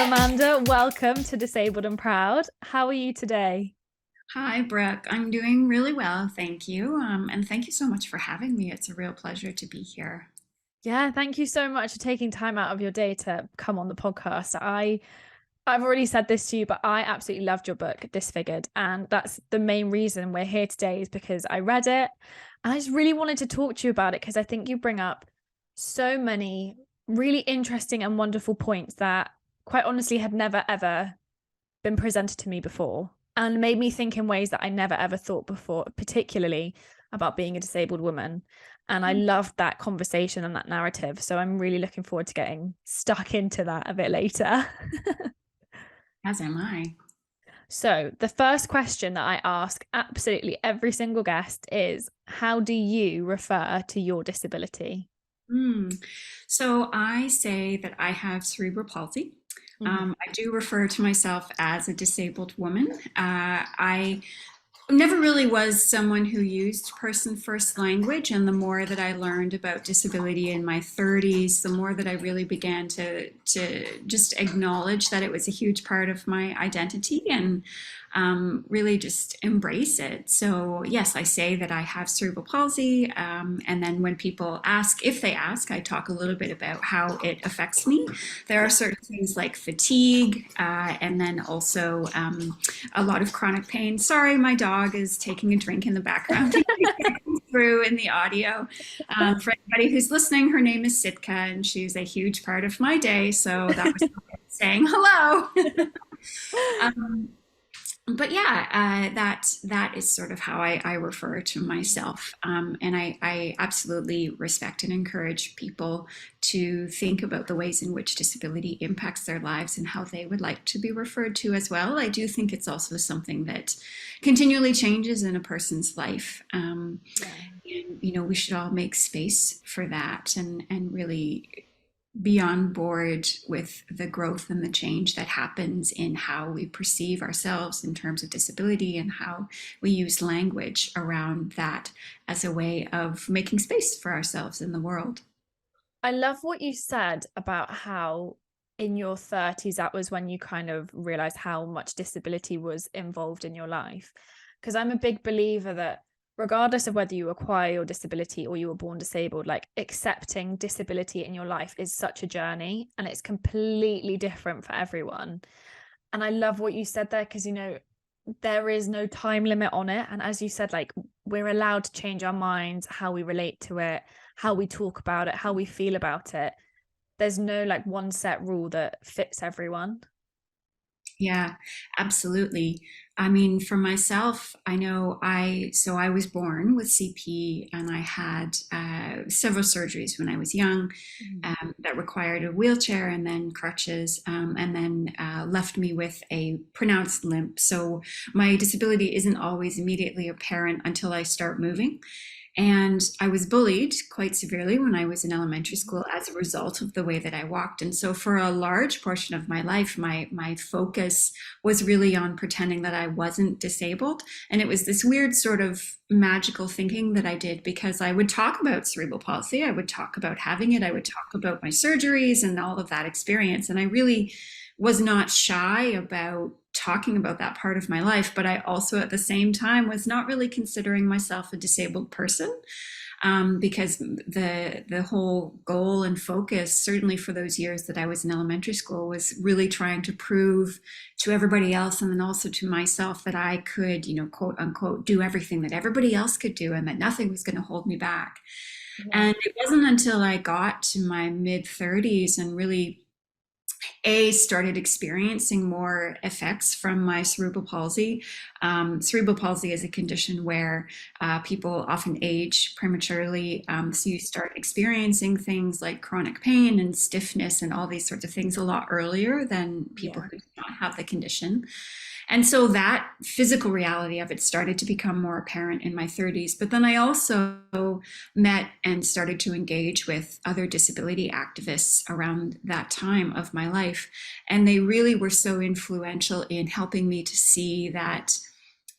Amanda. Welcome to Disabled and Proud. How are you today? Hi, Brooke. I'm doing really well, thank you. And thank you so much for having me. It's a real pleasure to be here. Yeah, thank you so much for taking time out of your day to come on the podcast. I've already said this to you, but I absolutely loved your book, Disfigured, and that's the main reason we're here today is because I read it and I just really wanted to talk to you about it because I think you bring up so many really interesting and wonderful points that quite honestly had never ever been presented to me before and made me think in ways that I never ever thought before, particularly about being a disabled woman. And I loved that conversation and that narrative. So I'm really looking forward to getting stuck into that a bit later. As am I. So the first question that I ask absolutely every single guest is, how do you refer to your disability? Mm. So I say that I have cerebral palsy. Mhm. I do refer to myself as a disabled woman. I never really was someone who used person first language, and the more that I learned about disability in my 30s, the more that I really began to just acknowledge that it was a huge part of my identity and really just embrace it. So yes, I say that I have cerebral palsy, and then when people ask, if they ask, I talk a little bit about how it affects me. There are certain things like fatigue, and then also a lot of chronic pain. Sorry, my dog is taking a drink in the background. Through in the audio. For anybody who's listening, her name is Sitka, and she's a huge part of my day. So that was saying hello. um, but yeah, that is sort of how I refer to myself, and I absolutely respect and encourage people to think about the ways in which disability impacts their lives and how they would like to be referred to as well. I do think it's also something that continually changes in a person's life, Yeah. and we should all make space for that and really be on board with the growth and the change that happens in how we perceive ourselves in terms of disability and how we use language around that as a way of making space for ourselves in the world. I love what you said about how in your 30s, that was when you kind of realized how much disability was involved in your life. Because I'm a big believer that regardless of whether you acquire your disability or you were born disabled, like accepting disability in your life is such a journey and it's completely different for everyone. And I love what you said there because, there is no time limit on it. And as you said, like we're allowed to change our minds, how we relate to it, how we talk about it, how we feel about it. There's no like one set rule that fits everyone. Yeah, absolutely. I mean, for myself, I know I was born with CP, and I had several surgeries when I was young, Mhm. that required a wheelchair and then crutches, and then left me with a pronounced limp. So my disability isn't always immediately apparent until I start moving. And I was bullied quite severely when I was in elementary school as a result of the way that I walked. And so for a large portion of my life, my focus was really on pretending that I wasn't disabled. And it was this weird sort of magical thinking that I did because I would talk about cerebral palsy, I would talk about having it, I would talk about my surgeries and all of that experience. And I really was not shy about talking about that part of my life, but I also at the same time was not really considering myself a disabled person, because the whole goal and focus, certainly for those years that I was in elementary school, was really trying to prove to everybody else and then also to myself that I could, quote unquote, do everything that everybody else could do and that nothing was going to hold me back. Yeah. And it wasn't until I got to my mid 30s and really started experiencing more effects from my cerebral palsy. Cerebral palsy is a condition where people often age prematurely. So you start experiencing things like chronic pain and stiffness and all these sorts of things a lot earlier than people Yeah. who do not have the condition. And so that physical reality of it started to become more apparent in my 30s. But then I also met and started to engage with other disability activists around that time of my life. And they really were so influential in helping me to see that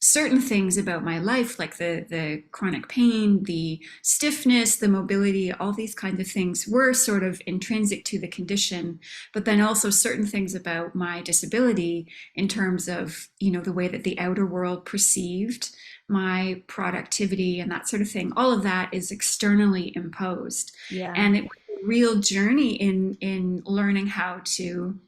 certain things about my life, like the chronic pain, the stiffness, the mobility, all these kinds of things were sort of intrinsic to the condition. But then also certain things about my disability in terms of, the way that the outer world perceived my productivity and that sort of thing. All of that is externally imposed. Yeah. And it was a real journey in learning how to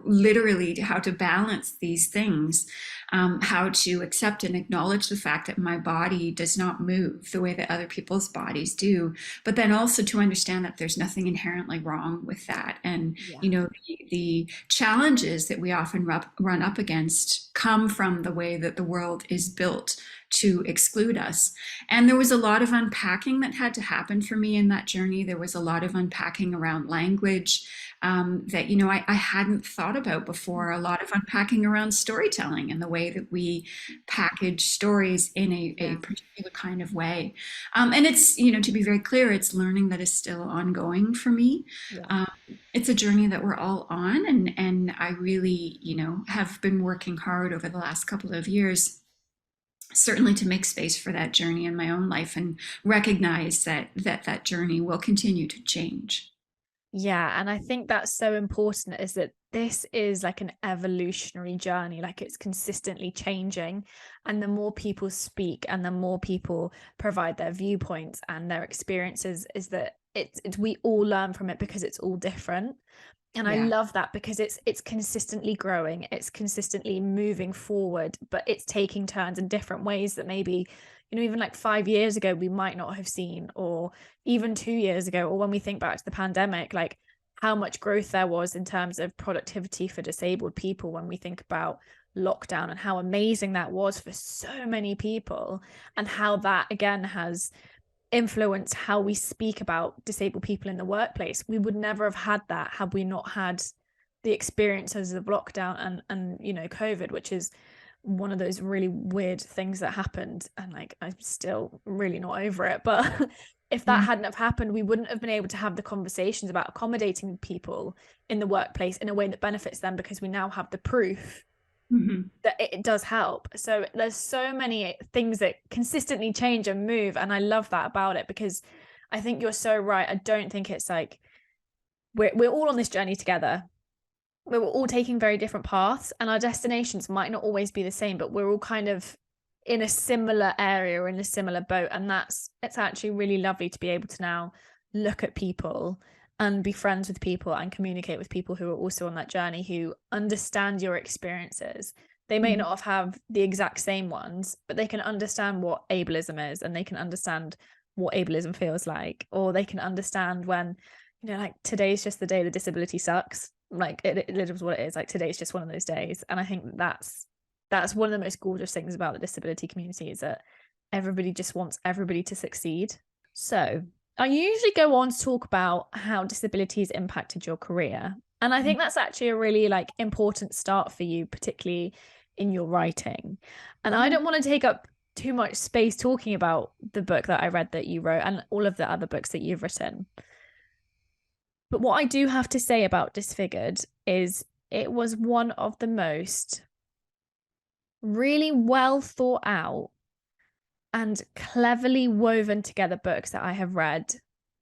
literally how to balance these things, how to accept and acknowledge the fact that my body does not move the way that other people's bodies do, but then also to understand that there's nothing inherently wrong with that. And, Yeah. the challenges that we often run up against come from the way that the world is built to exclude us. And there was a lot of unpacking that had to happen for me in that journey. There was a lot of unpacking around language that I hadn't thought about before. A lot of unpacking around storytelling and the way that we package stories in a Yeah. particular kind of way. And it's, to be very clear, it's learning that is still ongoing for me. Yeah. Um, it's a journey that we're all on, and I really, have been working hard over the last couple of years, certainly to make space for that journey in my own life and recognize that journey will continue to change. Yeah, and I think that's so important, is that this is like an evolutionary journey, like it's consistently changing. And the more people speak and the more people provide their viewpoints and their experiences, is that it's we all learn from it because it's all different. And I Yeah. love that, because it's consistently growing, it's consistently moving forward, but it's taking turns in different ways that maybe, even like 5 years ago we might not have seen, or even 2 years ago, or when we think back to the pandemic, like how much growth there was in terms of productivity for disabled people, when we think about lockdown and how amazing that was for so many people, and how that again has influence how we speak about disabled people in the workplace. We would never have had that had we not had the experiences of lockdown and COVID, which is one of those really weird things that happened, and like I'm still really not over it. But if that Yeah. hadn't have happened, we wouldn't have been able to have the conversations about accommodating people in the workplace in a way that benefits them, because we now have the proof Mhm. that it does help. So there's so many things that consistently change and move, and I love that about it, because I think you're so right. I don't think it's like we're all on this journey together. We're all taking very different paths, and our destinations might not always be the same, but we're all kind of in a similar area or in a similar boat. And it's actually really lovely to be able to now look at people and be friends with people and communicate with people who are also on that journey, who understand your experiences. They may Mhm. not have the exact same ones, but they can understand what ableism is, and they can understand what ableism feels like, or they can understand when, like today's just the day the disability sucks. Like it is what it is. Like today's just one of those days. And I think that's one of the most gorgeous things about the disability community, is that everybody just wants everybody to succeed. So I usually go on to talk about how disability has impacted your career. And I think that's actually a really like important start for you, particularly in your writing. And I Yeah. don't want to take up too much space talking about the book that I read that you wrote and all of the other books that you've written. But what I do have to say about Disfigured is it was one of the most really well thought out and cleverly woven together books that I have read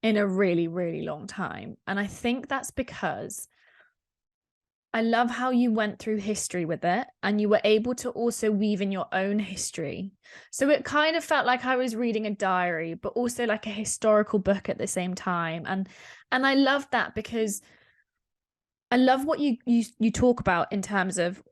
in a really, really long time. And I think that's because I love how you went through history with it, and you were able to also weave in your own history. So it kind of felt like I was reading a diary, but also like a historical book at the same time. And I love that, because I love what you talk about in terms of,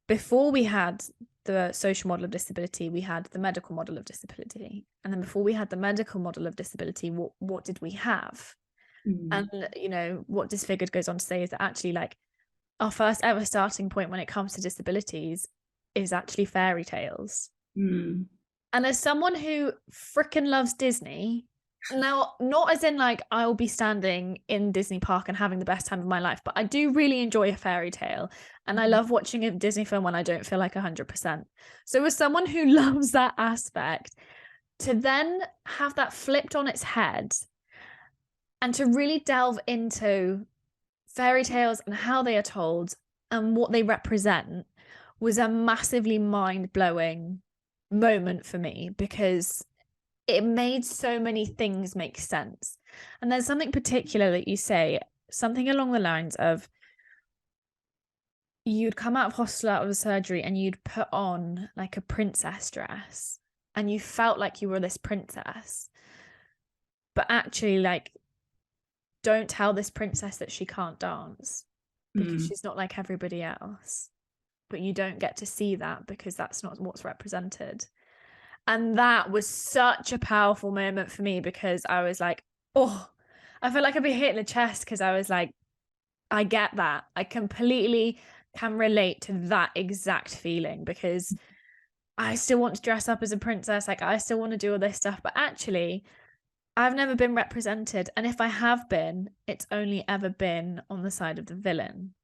before we had the social model of disability, we had the medical model of disability. And then before we had the medical model of disability, what did we have? Mhm. And what Disfigured goes on to say is that actually, like, our first ever starting point when it comes to disabilities is actually fairy tales. Mm. And as someone who freaking loves Disney, now, not as in like I'll be standing in Disney Park and having the best time of my life, but I do really enjoy a fairy tale. And I love watching a Disney film when I don't feel like 100%. So as someone who loves that aspect, to then have that flipped on its head and to really delve into fairy tales and how they are told and what they represent was a massively mind-blowing moment for me, because it made so many things make sense. And there's something particular that you say, something along the lines of, you'd come out of hospital, out of the surgery, and you'd put on like a princess dress and you felt like you were this princess, but actually, like, don't tell this princess that she can't dance because she's not like everybody else. But you don't get to see that because that's not what's represented. And that was such a powerful moment for me, because I was like, oh, I felt like I'd be hit in the chest, because I was like, I get that. I completely can relate to that exact feeling, because I still want to dress up as a princess. Like, I still want to do all this stuff, but actually, I've never been represented. And if I have been, it's only ever been on the side of the villain.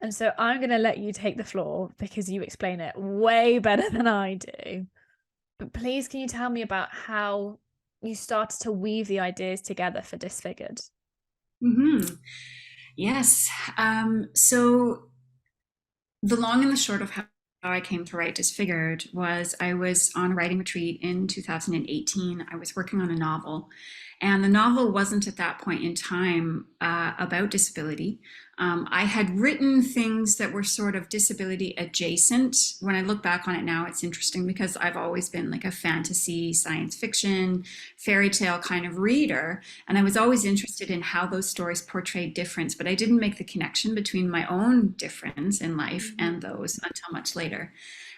And so I'm going to let you take the floor, because you explain it way better than I do. But please, can you tell me about how you started to weave the ideas together for Disfigured? Yes. So the long and the short of how I came to write Disfigured was I was on a writing retreat in 2018. I was working on a novel, and the novel wasn't at that point in time about disability. I had written things that were sort of disability adjacent. When I look back on it now, it's interesting because I've always been like a fantasy, science fiction, fairy tale kind of reader. And I was always interested in how those stories portrayed difference, but I didn't make the connection between my own difference in life and those until much later.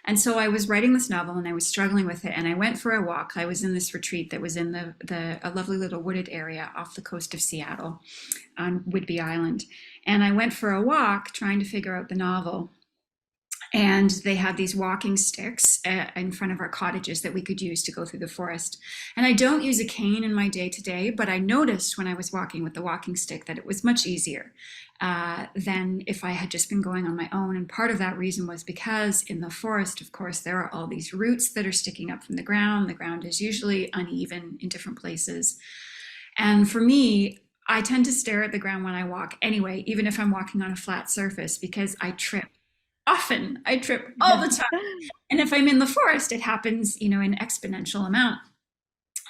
And so I was writing this novel and I was struggling with it. And I went for a walk. I was in this retreat that was in a lovely little wooded area off the coast of Seattle on Whidbey Island. And I went for a walk trying to figure out the novel. And they had these walking sticks in front of our cottages that we could use to go through the forest. And I don't use a cane in my day to day, but I noticed when I was walking with the walking stick that it was much easier than if I had just been going on my own. And part of that reason was because in the forest, of course, there are all these roots that are sticking up from the ground. The ground is usually uneven in different places. And for me, I tend to stare at the ground when I walk anyway, even if I'm walking on a flat surface, because I trip often. I trip all the time. And if I'm in the forest, it happens, in exponential amount.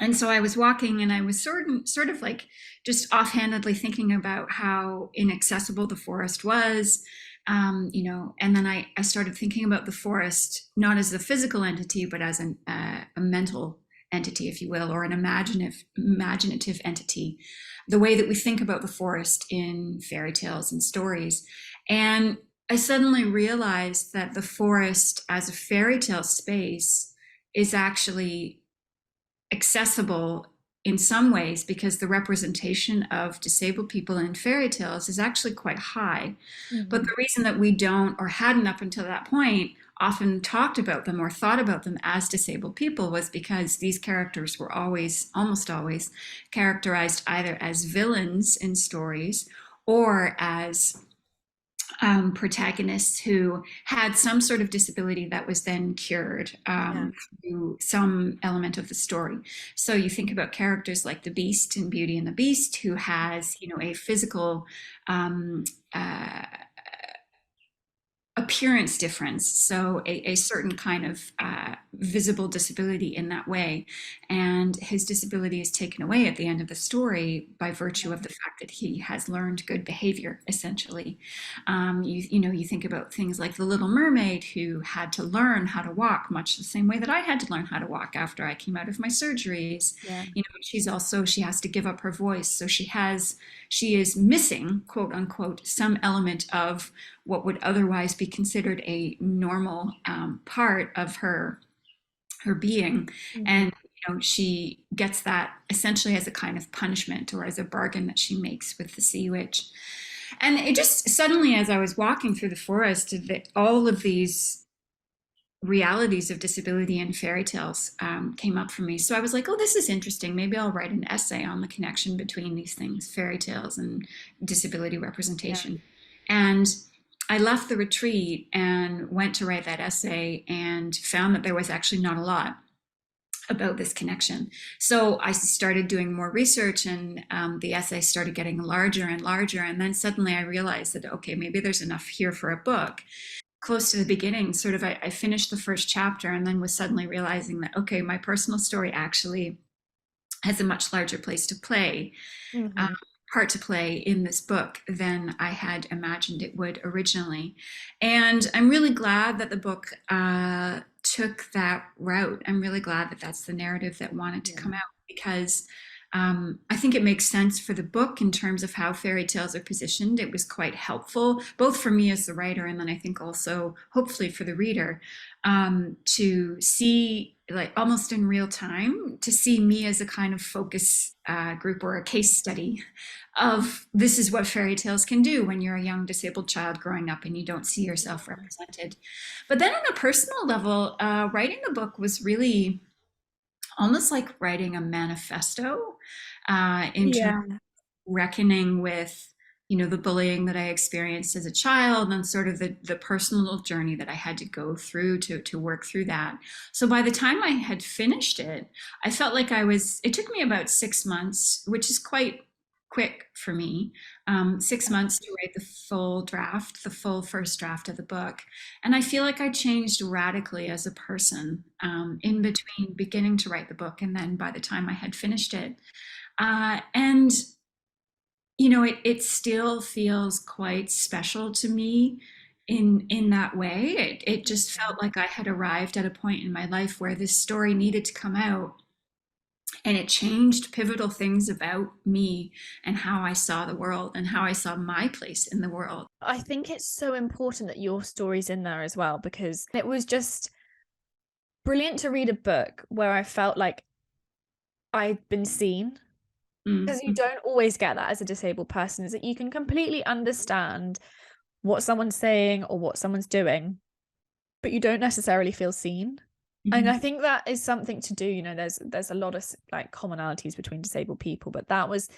And so I was walking and I was sort of like just offhandedly thinking about how inaccessible the forest was. And then I started thinking about the forest, not as a physical entity, but as a mental entity, if you will, or an imaginative entity, the way that we think about the forest in fairy tales and stories. And I suddenly realized that the forest as a fairy tale space is actually accessible in some ways because the representation of disabled people in fairy tales is actually quite high. But the reason that we don't, or hadn't up until that point, often talked about them or thought about them as disabled people was because these characters were almost always, characterized either as villains in stories or as protagonists who had some sort of disability that was then cured through some element of the story. So you think about characters like the Beast in Beauty and the Beast, who has, a physical appearance difference, so a certain kind of visible disability in that way, and his disability is taken away at the end of the story by virtue of the fact that he has learned good behavior, essentially. You think about things like the Little Mermaid, who had to learn how to walk much the same way that I had to learn how to walk after I came out of my surgeries. She has to give up her voice, so she is missing, quote unquote, some element of what would otherwise be considered a normal part of her being. And she gets that essentially as a kind of punishment or as a bargain that she makes with the Sea Witch. And it just suddenly, as I was walking through the forest, that all of these realities of disability in fairy tales came up for me. So I was like, oh, this is interesting. Maybe I'll write an essay on the connection between these things, fairy tales and disability representation. And I left the retreat and went to write that essay and found that there was actually not a lot about this connection. So I started doing more research, and the essay started getting larger and larger. And then suddenly I realized that, okay, maybe there's enough here for a book. close to the beginning, sort of, I finished the first chapter and then was suddenly realizing that, okay, my personal story actually has a much larger place to play, uh, Hmm. part to play in this book than I had imagined it would originally. And I'm really glad that the book took that route. I'm really glad that that's the narrative that wanted to come Yeah. out, because I think it makes sense for the book in terms of how fairy tales are positioned. It was quite helpful, both for me as the writer, and then I think also hopefully for the reader, to see, like almost in real time, to see me as a kind of focus group or a case study of this is what fairy tales can do when you're a young disabled child growing up and you don't see yourself represented. But then on a personal level, writing the book was really almost like writing a manifesto in terms Yeah. reckoning with, the bullying that I experienced as a child, and sort of the personal journey that I had to go through to work through that. So by the time I had finished it, I felt like it took me about 6 months, which is quite quick for me, 6 months to write the full draft, the full first draft of the book. And I feel like I changed radically as a person, in between beginning to write the book and then by the time I had finished it. And it still feels quite special to me in that way. It just felt like I had arrived at a point in my life where this story needed to come out, and it changed pivotal things about me and how I saw the world and how I saw my place in the world. I think it's so important that your story's in there as well, because it was just brilliant to read a book where I felt like I'd been seen. Because you Mm-hmm. don't always get that as a disabled person, is that you can completely understand what someone's saying or what someone's doing, but you don't necessarily feel seen. And Mm-hmm. I think that is something to do, there's a lot of like commonalities between disabled people, but that was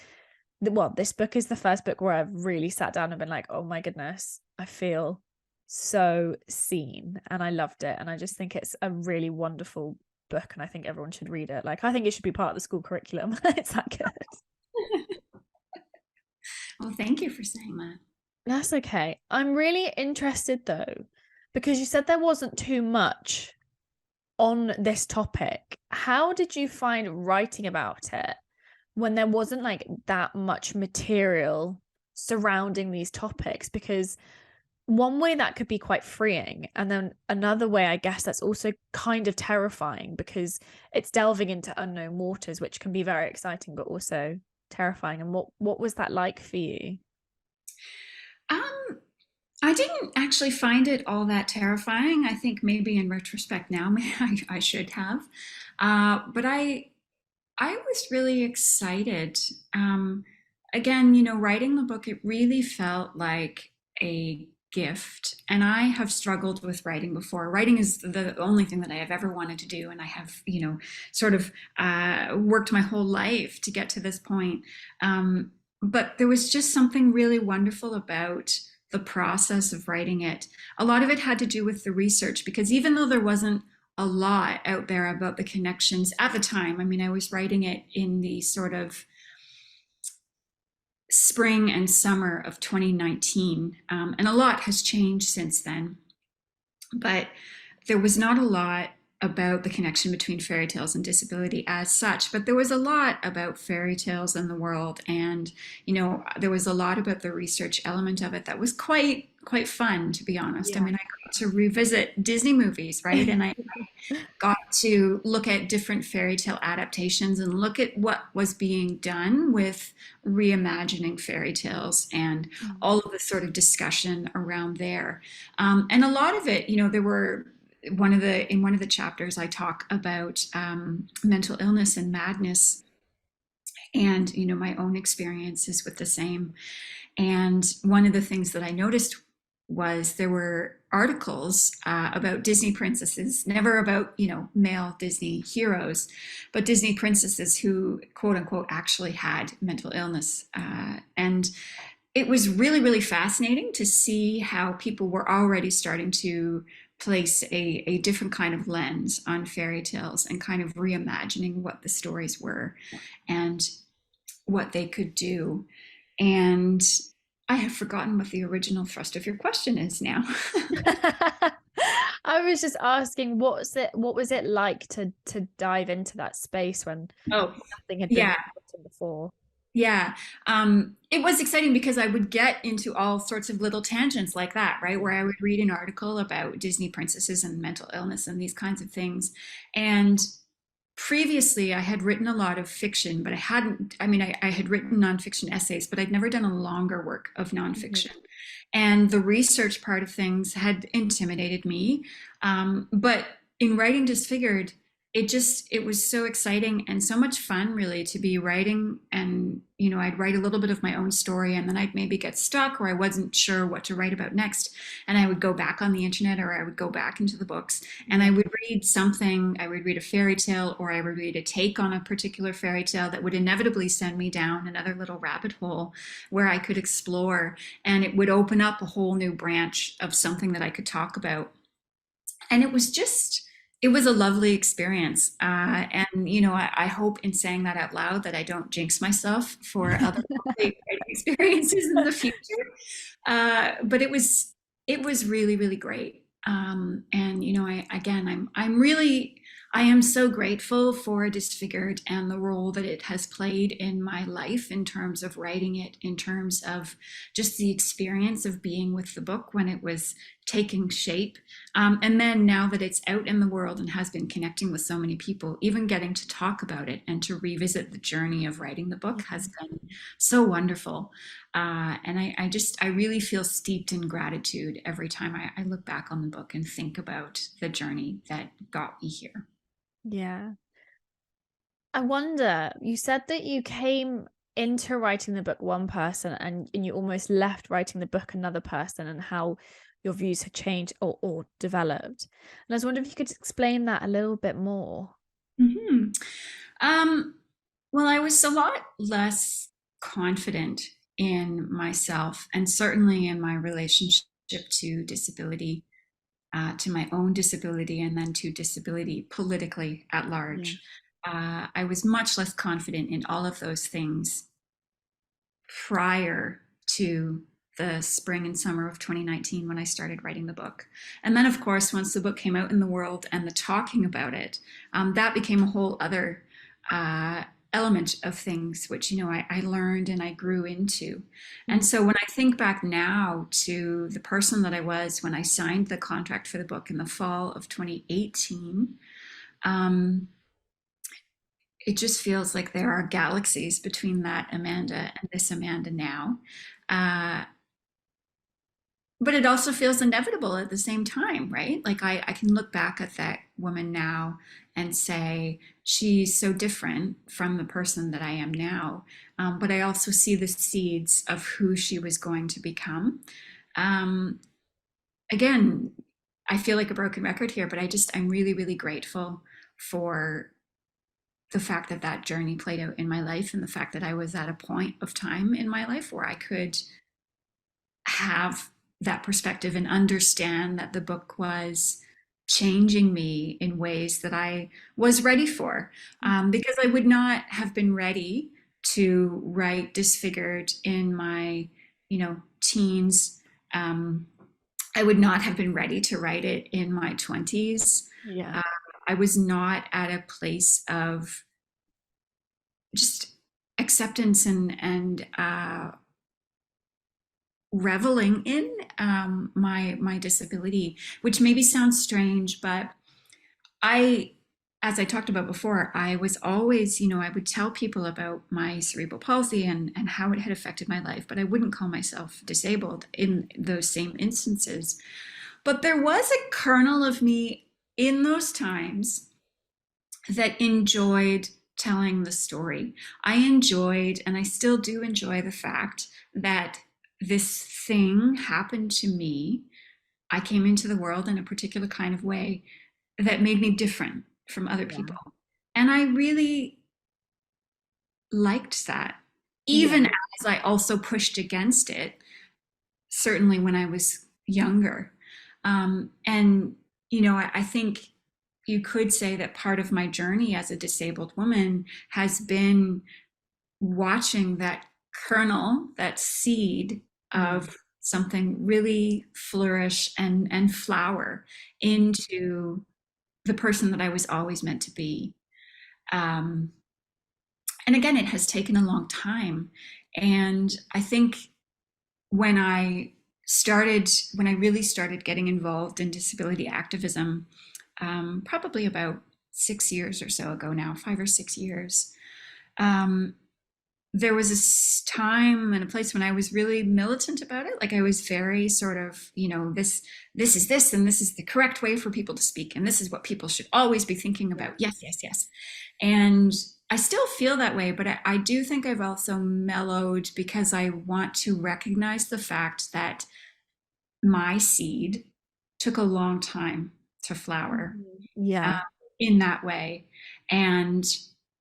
this book is the first book where I've really sat down and been like, oh my goodness, I feel so seen, and I loved it. And I just think it's a really wonderful book, and I think everyone should read it. Like, I think it should be part of the school curriculum. It's that good. Well, thank you for saying that. That's okay. I'm really interested though, because you said there wasn't too much on this topic. How did you find writing about it when there wasn't like that much material surrounding these topics? Because one way that could be quite freeing, and then another way, I guess, that's also kind of terrifying because it's delving into unknown waters, which can be very exciting but also terrifying. And what was that like for you? Um, I didn't actually find it all that terrifying. I think maybe in retrospect now, I should have. But I was really excited. Um, Again, writing the book, it really felt like a gift. And I have struggled with writing before. Writing is the only thing that I have ever wanted to do. And I have, sort of worked my whole life to get to this point. But there was just something really wonderful about the process of writing it. A lot of it had to do with the research, because even though there wasn't a lot out there about the connections at the time. I mean, I was writing it in the sort of spring and summer of 2019, and a lot has changed since then. But there was not a lot about the connection between fairy tales and disability as such, but there was a lot about fairy tales in the world, and there was a lot about the research element of it that was quite fun, to be honest. I Yeah. mean, I got to revisit Disney movies, right? And I got to look at different fairy tale adaptations and look at what was being done with reimagining fairy tales and Mm. all of the sort of discussion around there. And a lot of it, there were in one of the chapters I talk about mental illness and madness, and my own experiences with the same. And one of the things that I noticed was there were articles about Disney princesses, never about, male Disney heroes, but Disney princesses who, quote unquote, actually had mental illness. And it was really, really fascinating to see how people were already starting to place a different kind of lens on fairy tales and kind of reimagining what the stories were and what they could do. And I have forgotten what the original thrust of your question is now. I was just asking, what was it like to dive into that space when Oh, nothing had been yeah. written before? Yeah, it was exciting because I would get into all sorts of little tangents like that, right? Where I would read an article about Disney princesses and mental illness and these kinds of things. And previously, I had written a lot of fiction, but I hadn't, I mean, I had written nonfiction essays, but I'd never done a longer work of Mhm. nonfiction. And the research part of things had intimidated me. But in writing Disfigured, it was so exciting and so much fun really to be writing. And I'd write a little bit of my own story, and then I'd maybe get stuck, or I wasn't sure what to write about next, and I would go back on the internet, or I would go back into the books, and I Yeah. would read something. I would read a fairy tale, or I would read a take on a particular fairy tale that would inevitably send me down another little rabbit hole where I could explore, and it would open up a whole new branch of something that I could talk about. And it was a lovely experience. And, I hope in saying that out loud that I don't jinx myself for other lovely experiences in the future. But it was really, really great. And, I am so grateful for Disfigured and the role that it has played in my life in terms of writing it, in terms of just the experience of being with the book when it was taking shape. And then now that it's out in the world and has been connecting with so many people, even getting to talk about it and to revisit the journey of writing the book has been so wonderful. I really feel steeped in gratitude every time I look back on the book and think about the journey that got me here. Yeah. I wonder, you said that you came into writing the book one person and you almost left writing the book another person, and how your views had changed or developed. And I was wondering if you could explain that a little bit more. Hmm. Um, well, I was a lot less confident in myself, and certainly in my relationship to disability, to my own disability, and then to disability politically at Yeah. large. I was much less confident in all of those things prior to the spring and summer of 2019 when I started writing the book. And then, of course, once the book came out in the world and the talking about it, that became a whole other uh, element of things, which, I learned and I grew into. And Mm. so when I think back now to the person that I was when I signed the contract for the book in the fall of 2018, um, it just feels like there are galaxies between that Amanda and this Amanda now. Uh, but it also feels inevitable at the same time, right? Like I can look back at that woman now and say she's so different from the person that I am now. But I also see the seeds of who she was going to become. Um, Again, I feel like a broken record here, but I'm really, really grateful for the fact that that journey played out in my life, and the fact that I was at a point of time in my life where I could have that perspective and understand that the book was changing me in ways that I was ready for. Because I would not have been ready to write Disfigured in my, teens. I would not have been ready to write it in my 20s. Yeah. Uh, I was not at a place of just acceptance and reveling in my disability, which maybe sounds strange, but I, as I talked about before, I was always, I would tell people about my cerebral palsy and how it had affected my life, but I wouldn't call myself disabled in those same instances. But there was a kernel of me in those times that enjoyed telling the story. I enjoyed, and I still do enjoy, the fact that this thing happened to me. I came into the world in a particular kind of way that made me different from other Yeah. people. And I really liked that, Yeah. even as I also pushed against it, certainly when I was younger. And, I think you could say that part of my journey as a disabled woman has been watching that kernel, that seed of something really flourish and flower into the person that I was always meant to be. Um, and again, it has taken a long time. And I think when when I really started getting involved in disability activism, probably about 6 years or so ago now, 5 or 6 years, um, there was a time and a place when I was really militant about it. Like I was very sort of, this is this, and this is the correct way for people to speak, and this is what people should always be thinking about. Yes, yes, yes. And I still feel that way, but I do think I've also mellowed because I want to recognize the fact that my seed took a long time to flower uh, Yeah. in that way. And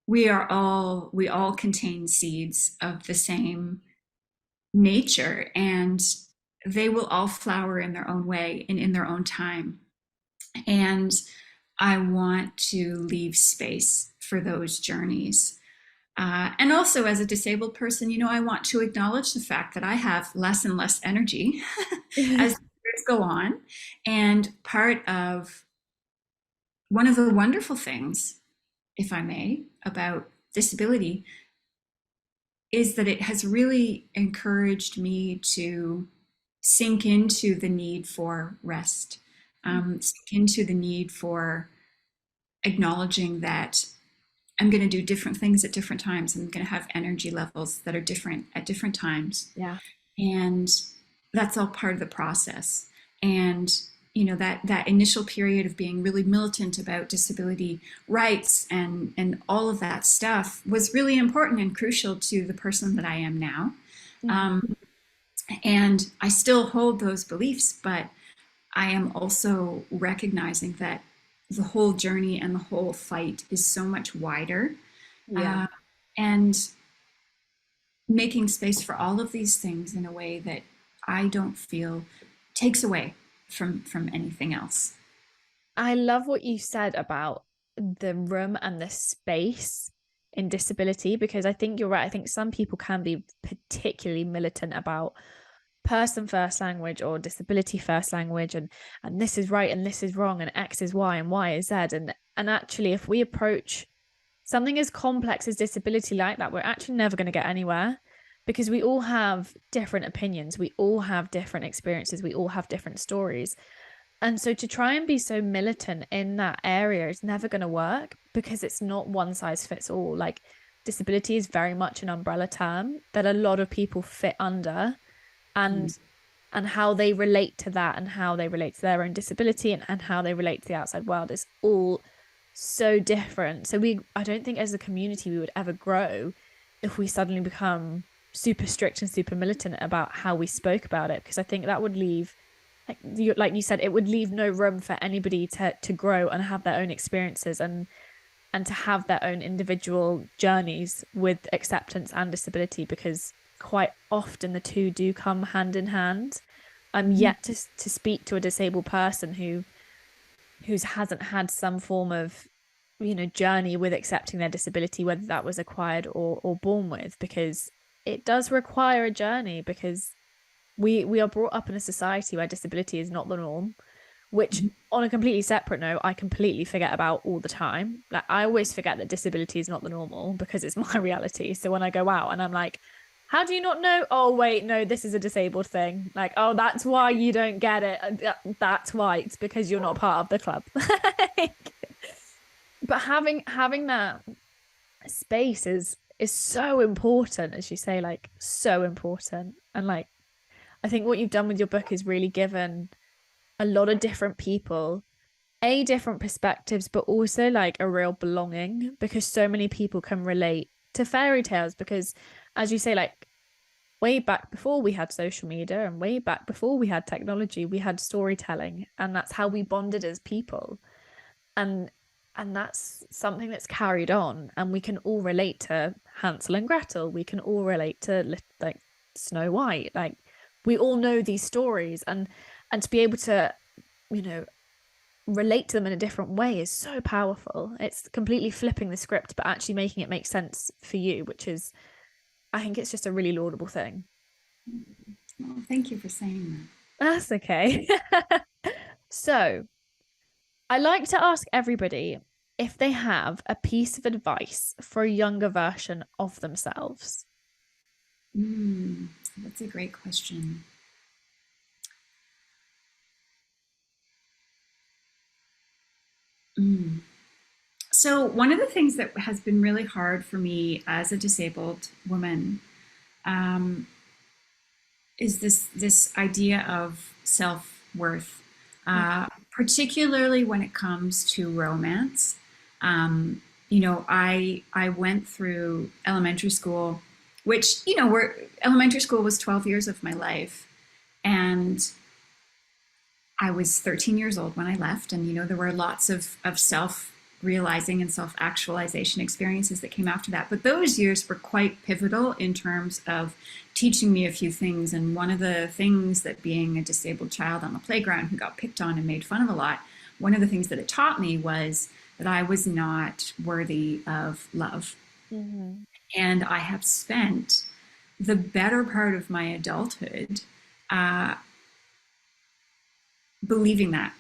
we all contain seeds of the same nature, and they will all flower in their own way and in their own time. And I want to leave space for those journeys. And also, as a disabled person, I want to acknowledge the fact that I have less and less energy as years go on. And part of one of the wonderful things, if I may, about disability is that it has really encouraged me to sink into the need for rest, sink into the need for acknowledging that I'm going to do different things at different times. I'm going to have energy levels that are different at different times. Yeah. And that's all part of the process. And that initial period of being really militant about disability rights and all of that stuff was really important and crucial to the person that I am now. Um, and I still hold those beliefs, but I am also recognizing that the whole journey and the whole fight is so much wider. Yeah. Uh, and making space for all of these things in a way that I don't feel takes away from anything else. I love what you said about the room and the space in disability, because I think you're right. I think some people can be particularly militant about person first language or disability first language, and this is right and this is wrong and X is Y and Y is Z. And actually, if we approach something as complex as disability like that, we're actually never going to get anywhere, because we all have different opinions, we all have different experiences, we all have different stories. And so to try and be so militant in that area is never going to work, because it's not one size fits all. Like, disability is very much an umbrella term that a lot of people fit under, and how they relate to that and how they relate to their own disability and how they relate to the outside world is all so different. So I don't think as a community we would ever grow if we suddenly become super strict and super militant about how we spoke about it, because I think that would leave, like you said, it would leave no room for anybody to grow and have their own experiences and to have their own individual journeys with acceptance and disability, because quite often the two do come hand in hand. I'm yet to speak to a disabled person who hasn't had some form of journey with accepting their disability, whether that was acquired or born with, because it does require a journey, because we are brought up in a society where disability is not the norm, which on a completely separate note, I completely forget about all the time. Like, I always forget that disability is not the normal because it's my reality. So when I go out and I'm like, how do you not know? Oh, wait, no, this is a disabled thing. Like, oh, that's why you don't get it. That's why. It's because you're not part of the club. But having that space is so important, as you say, like, so important. And like, I think what you've done with your book is really given a lot of different people different perspectives, but also like a real belonging, because so many people can relate to fairy tales, because as you say, like, way back before we had social media and way back before we had technology, we had storytelling, and that's how we bonded as people. And that's something that's carried on, and we can all relate to Hansel and Gretel, we can all relate to like Snow White, like we all know these stories, and to be able to relate to them in a different way is so powerful. It's completely flipping the script but actually making it make sense for you, which is, I think it's just a really laudable thing. Well, thank you for saying That's okay. So, I like to ask everybody if they have a piece of advice for a younger version of themselves. that. That's a great question. Mm. So, one of the things that has been really hard for me as a disabled woman um, is this idea of self-worth, particularly when it comes to romance. I went through elementary school, which elementary school was 12 years of my life, and I was 13 years old when I left, and there were lots of self realizing and self actualization experiences that came after that. But those years were quite pivotal in terms of teaching me a few things. And one of the things that being a disabled child on the playground who got picked on and made fun of a lot, one of the things that it taught me was that I was not worthy of love. Mm-hmm. And I have spent the better part of my adulthood uh, believing that.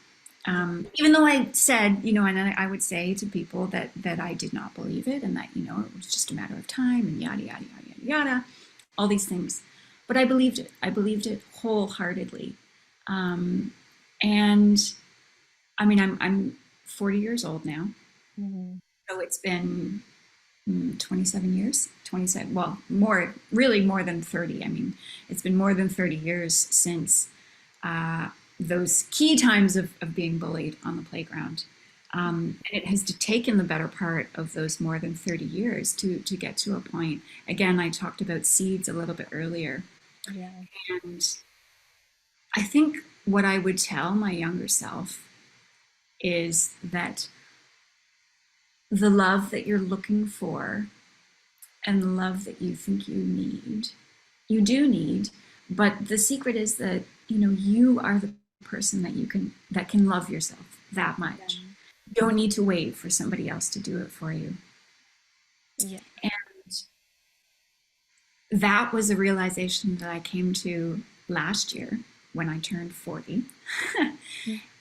Even though I said, and I would say to people that I did not believe it and that, it was just a matter of time and yada, yada, yada, yada, yada, all these things. But I believed it. I believed it wholeheartedly. And I mean, I'm 40 years old now. Mm-hmm. So it's been 27 years, 27, well, more, really more than 30. I mean, it's been more than 30 years since uh, those key times of being bullied on the playground. And it has taken the better part of those more than 30 years to get to a point. Again, I talked about seeds a little bit earlier. Yeah. And I think what I would tell my younger self is that the love that you're looking for and the love that you think you do need, but the secret is that you are the person that can love yourself that much. Yeah. You don't need to wait for somebody else to do it for you. Yeah. And that was a realization that I came to last year when I turned 40.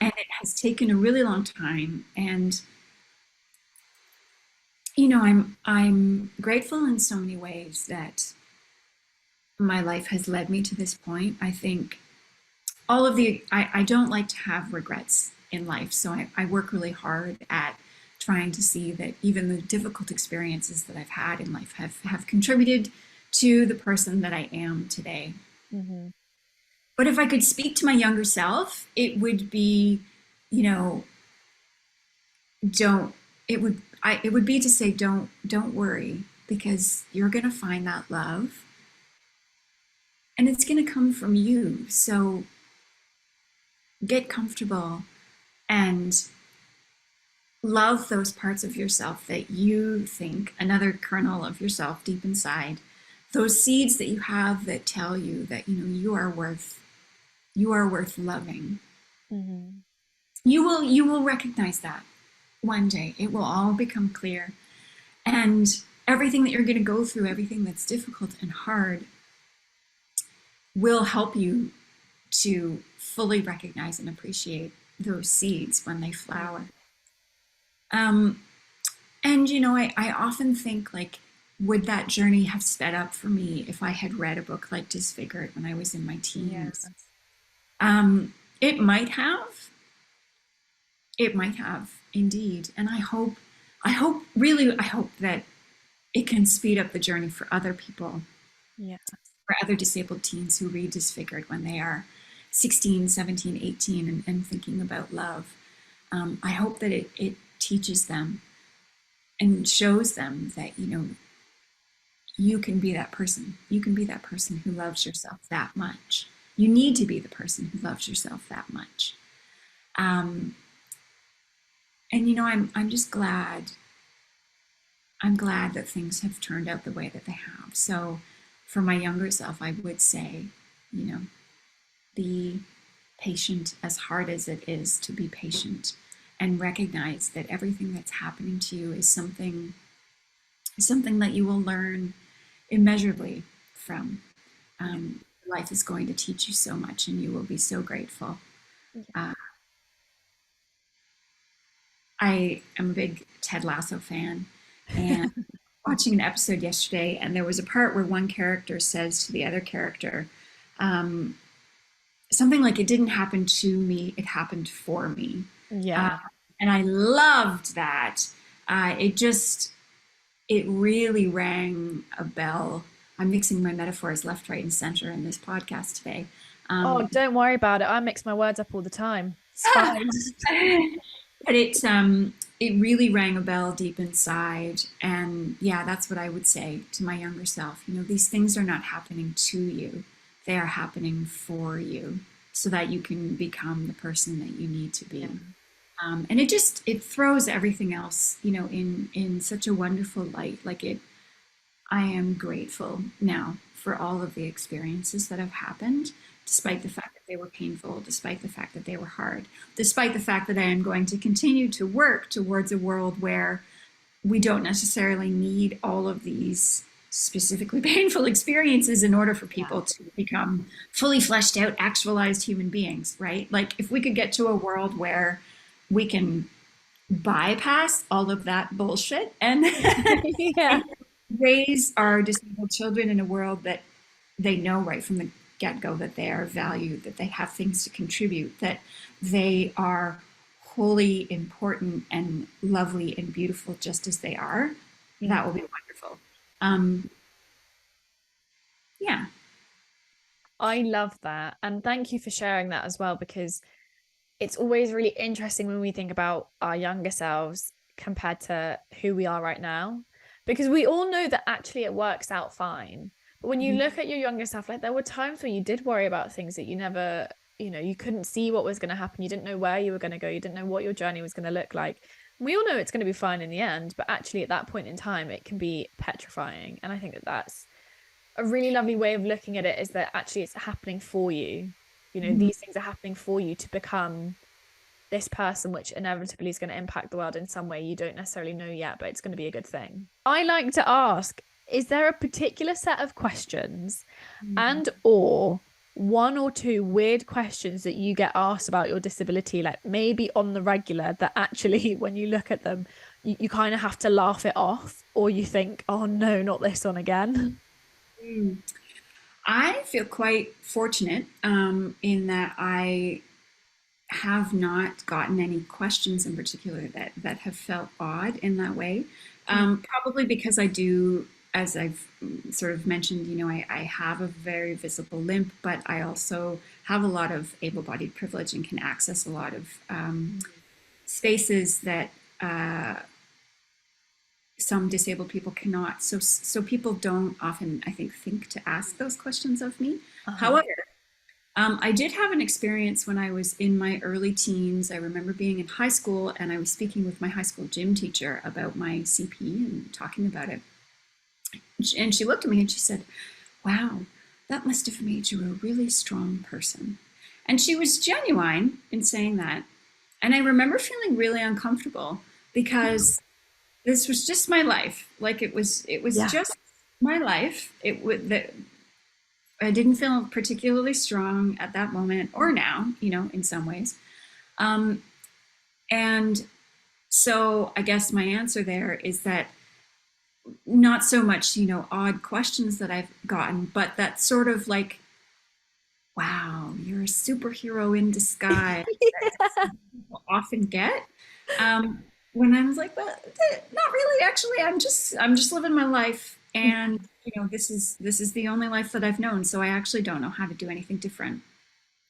And it has taken a really long time. And I'm grateful in so many ways that my life has led me to this point. I think I don't like to have regrets in life. So I work really hard at trying to see that even the difficult experiences that I've had in life have contributed to the person that I am today. Mm-hmm. But if I could speak to my younger self, it would be, you know, don't, it would be to say, don't worry, because you're going to find that love and it's going to come from you. So get comfortable and love those parts of yourself that you think, another kernel of yourself deep inside, those seeds that you have that tell you that you are worth loving. Mm-hmm. You will recognize that one day. It will all become clear. And everything that you're going to go through, everything that's difficult and hard, will help you to fully recognize and appreciate those seeds when they flower. Um, and I often think, like, would that journey have sped up for me if I had read a book like Disfigured when I was in my teens? Yes. It might have. It might have indeed. And I hope that it can speed up the journey for other people, Yeah. for other disabled teens who read Disfigured when they are 16, 17, 18 and thinking about love. I hope that it teaches them and shows them that, you can be that person. You can be that person who loves yourself that much. You need to be the person who loves yourself that much. Um, and I'm just glad. I'm glad that things have turned out the way that they have. So, for my younger self, I would say, you know, be patient, as hard as it is to be patient, and recognize that everything that's happening to you is something that you will learn immeasurably from. life is going to teach you so much, and you will be so grateful. Yeah. Uh, I am a big Ted Lasso fan, and watching an episode yesterday, and there was a part where one character says to the other character, um, something like, "It didn't happen to me; it happened for me," uh, Yeah. and I loved that. It really rang a bell. I'm mixing my metaphors left, right, and center in this podcast today. Oh, Um, don't worry about it. I mix my words up all the time. It's fine. but it really rang a bell deep inside, and yeah, that's what I would say to my younger self. These things are not happening to you; they are happening for you, so that you can become the person that you need to Yeah. be. And it throws everything else, in such a wonderful light. I am grateful now for all of the experiences that have happened, despite the fact that they were painful, despite the fact that they were hard, despite the fact that I am going to continue to work towards a world where we don't necessarily need all of these specifically painful experiences in order for Yeah. people to become fully fleshed out, actualized human beings, right? Like, if we could get to a world where we can bypass all of that bullshit and Yeah. raise our disabled children in a world that they know right from the get-go that they are valued, that they have things to contribute, that they are wholly important and lovely and beautiful just as they are, Yeah. that will be wonderful. Um, yeah. I love that. And thank you for sharing that as well, because it's always really interesting when we think about our younger selves compared to who we are right now, because we all know that actually it works out fine. But when you look at your younger self, like there were times where you did worry about things that you never, you couldn't see what was going to happen. You didn't know where you were going to go. You didn't know what your journey was going to look like. We all know it's going to be fine in the end, but actually at that point in time, it can be petrifying. And I think that that's a really lovely way of looking at it, is that actually it's happening for you. Mhm. These things are happening for you to become this person, which inevitably is going to impact the world in some way you don't necessarily know yet, but it's going to be a good thing. I like to ask, is there a particular set of questions and or one or two weird questions that you get asked about your disability, like maybe on the regular, that actually when you look at them, you kind of have to laugh it off, or you think, oh no, not this one again? Mm. I feel quite fortunate in that I have not gotten any questions in particular that have felt odd in that way. Probably because I do, as I've sort of mentioned, I have a very visible limp, but I also have a lot of able-bodied privilege and can access a lot of spaces that uh, some disabled people cannot. So people don't often, I think to ask those questions of me. Uh-huh. However, I did have an experience when I was in my early teens. I remember being in high school and I was speaking with my high school gym teacher about my CP and talking about it. And she looked at me and she said, "Wow, that must have made you a really strong person." And she was genuine in saying that. And I remember feeling really uncomfortable because this was just my life. Like, it was Yeah. just my life. It would that I didn't feel particularly strong at that moment or now, in some ways. Um, and so I guess my answer there is that not so much, odd questions that I've gotten, but that sort of like, wow, you're a superhero in disguise that people often get. Um, when I was like, well, not really, actually, I'm just living my life. And this is the only life that I've known, so I actually don't know how to do anything different.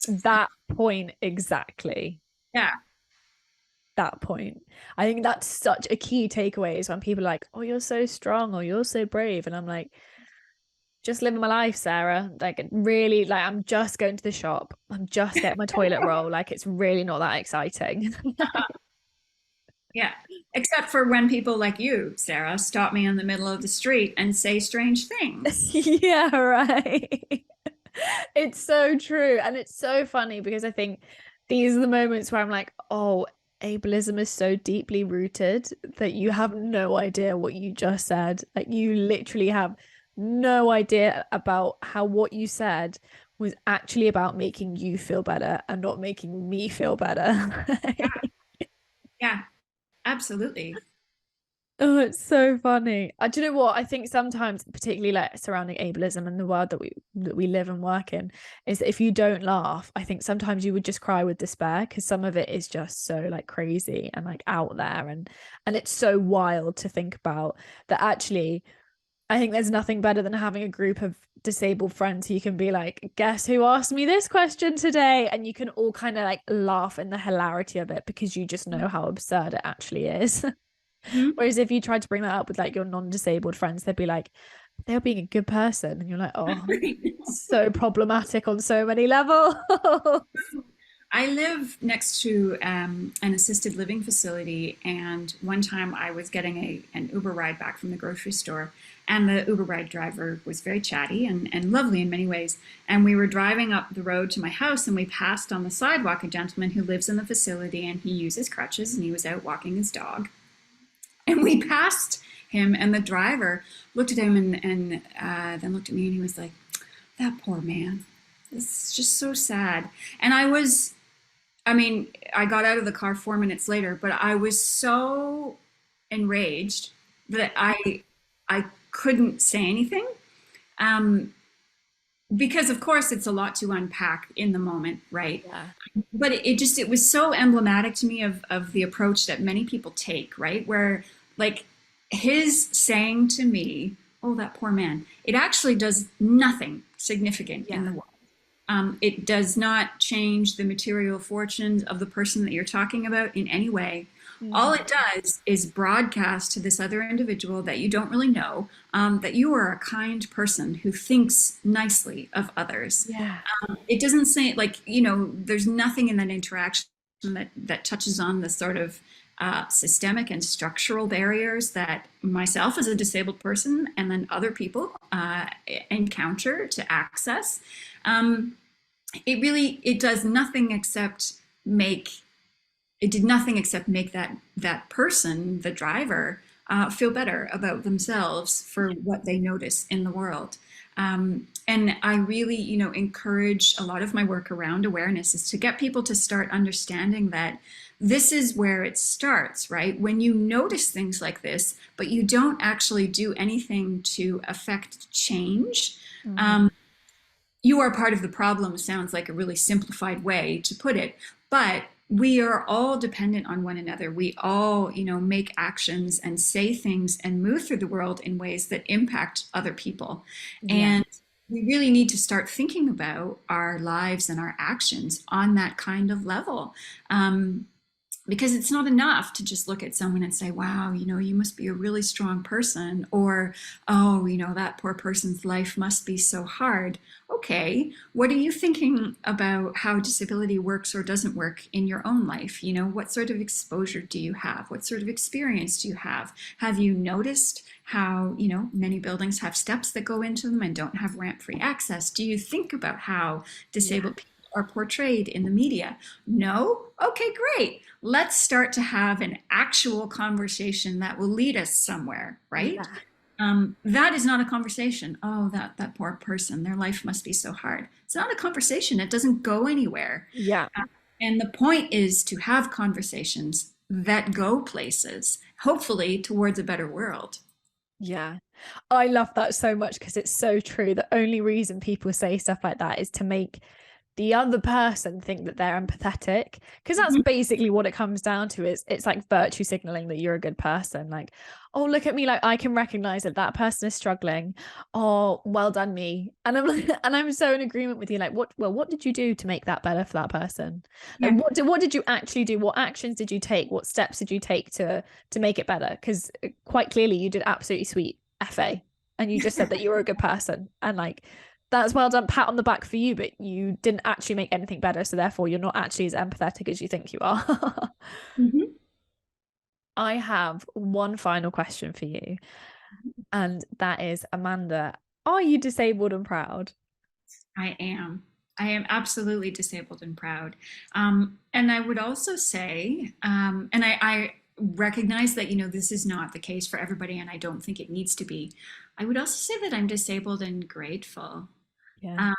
That point exactly. Yeah. That point. I think that's such a key takeaway, is when people are like, oh, you're so strong or you're so brave. And I'm like, just living my life, Sarah. Like, really, like, I'm just going to the shop. I'm just getting my toilet roll. Like, it's really not that exciting. Yeah. Except for when people like you, Sarah, stop me in the middle of the street and say strange things. Yeah, right. It's so true. And it's so funny because I think these are the moments where I'm like, oh, ableism is so deeply rooted that you have no idea what you just said. Like, you literally have no idea about how what you said was actually about making you feel better and not making me feel better. Yeah, absolutely. Oh, it's so funny. Do you know what? I think sometimes, particularly like surrounding ableism and the world that we live and work in, is that if you don't laugh, I think sometimes you would just cry with despair because some of it is just so like crazy and like out there and it's so wild to think about that actually I think there's nothing better than having a group of disabled friends who you can be like, guess who asked me this question today? And you can all kind of like laugh in the hilarity of it because you just know how absurd it actually is. Mhm. Whereas if you tried to bring that up with like your non-disabled friends, they'd be like, they're being a good person. And you're like, oh, so problematic on so many levels. I live next to an assisted living facility, and one time I was getting an Uber ride back from the grocery store, and the Uber ride driver was very chatty and lovely in many ways. And we were driving up the road to my house, and we passed on the sidewalk a gentleman who lives in the facility, and he uses crutches, and he was out walking his dog. And we passed him, and the driver looked at him and then looked at me, and he was like, "That poor man. It's just so sad." And I mean, I got out of the car 4 minutes later, but I was so enraged that I couldn't say anything. Um, because of course it's a lot to unpack in the moment, right? Yeah. But it was so emblematic to me of the approach that many people take, right? Where like his saying to me, "Oh, that poor man," it actually does nothing significant in the Yeah. world. It does not change the material fortunes of the person that you're talking about in any way. All Mhm. it does is broadcast to this other individual that you don't really know that you are a kind person who thinks nicely of others. Yeah. It doesn't say, like, there's nothing in that interaction that touches on the sort of systemic and structural barriers that myself as a disabled person and then other people encounter to access. Um, it does nothing except make it did nothing except make that person, the driver, feel better about themselves for what they notice in the world. And I really, encourage a lot of my work around awareness is to get people to start understanding that this is where it starts, right? When you notice things like this, but you don't actually do anything to affect change, Mhm. um, you are part of the problem sounds like a really simplified way to put it, but we are all dependent on one another. We all, make actions and say things and move through the world in ways that impact other people. Yeah. And we really need to start thinking about our lives and our actions on that kind of level. Um, because it's not enough to just look at someone and say, wow, you must be a really strong person, or, oh, that poor person's life must be so hard. Okay, what are you thinking about how disability works or doesn't work in your own life? What sort of exposure do you have? What sort of experience do you have? Have you noticed how, many buildings have steps that go into them and don't have ramp-free access? Do you think about how Yeah. disabled people are portrayed in the media? No? Okay, great. Let's start to have an actual conversation that will lead us somewhere, right? Yeah. That is not a conversation. Oh, that poor person, their life must be so hard. It's not a conversation. It doesn't go anywhere. Yeah. And the point is to have conversations that go places, hopefully towards a better world. Yeah. I love that so much because it's so true. The only reason people say stuff like that is to make the other person think that they're empathetic, because that's Mhm. basically what it comes down to. Is it's like virtue signaling that you're a good person, like, oh, look at me, like I can recognize that that person is struggling. Oh, well done me. And I'm like, and I'm so in agreement with you, like, what did you do to make that better for that person? Like Yeah. what did you actually do? What actions did you take? What steps did you take to make it better? Because quite clearly you did absolutely sweet fa, and you just said that you were a good person, and like that's well done, pat on the back for you, but you didn't actually make anything better, so therefore you're not actually as empathetic as you think you are. Mhm. I have one final question for you, and that is, Amanda, are you disabled and proud? I am. I am absolutely disabled and proud. And I would also say, and recognize that, this is not the case for everybody, and I don't think it needs to be. I would also say that I'm disabled and grateful. Yeah. Um,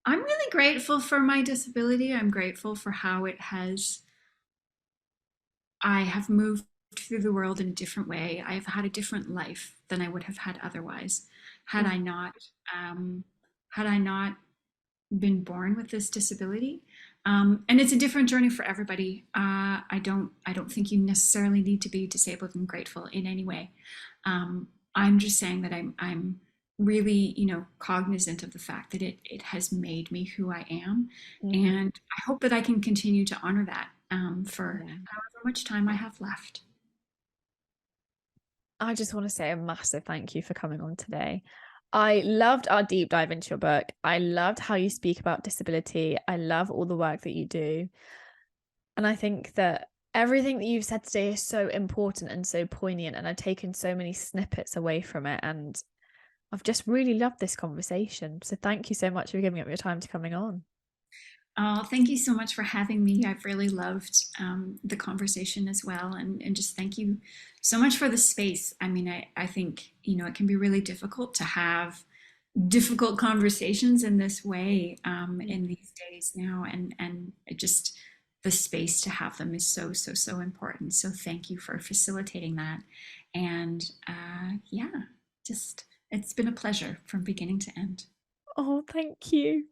I'm really grateful for my disability. I'm grateful for how I have moved through the world in a different way. I have had a different life than I would have had otherwise had Mm. I not um, had I not been born with this disability. And it's a different journey for everybody. I don't think you necessarily need to be disabled and grateful in any way. I'm just saying that I'm really, cognizant of the fact that it has made me who I am, Mm. and I hope that I can continue to honor that for Yeah. however much time I have left. I just want to say a massive thank you for coming on today. I loved our deep dive into your book. I loved how you speak about disability. I love all the work that you do. And I think that everything that you've said today is so important and so poignant. And I've taken so many snippets away from it. And I've just really loved this conversation. So thank you so much for giving up your time to coming on. Oh, thank you so much for having me. I've really loved the conversation as well. And just thank you so much for the space. I mean, I think, it can be really difficult to have difficult conversations in this way in Mm. these days now. And it just, the space to have them is so, so, so important. So thank you for facilitating that. And yeah, just, it's been a pleasure from beginning to end. Oh, thank you.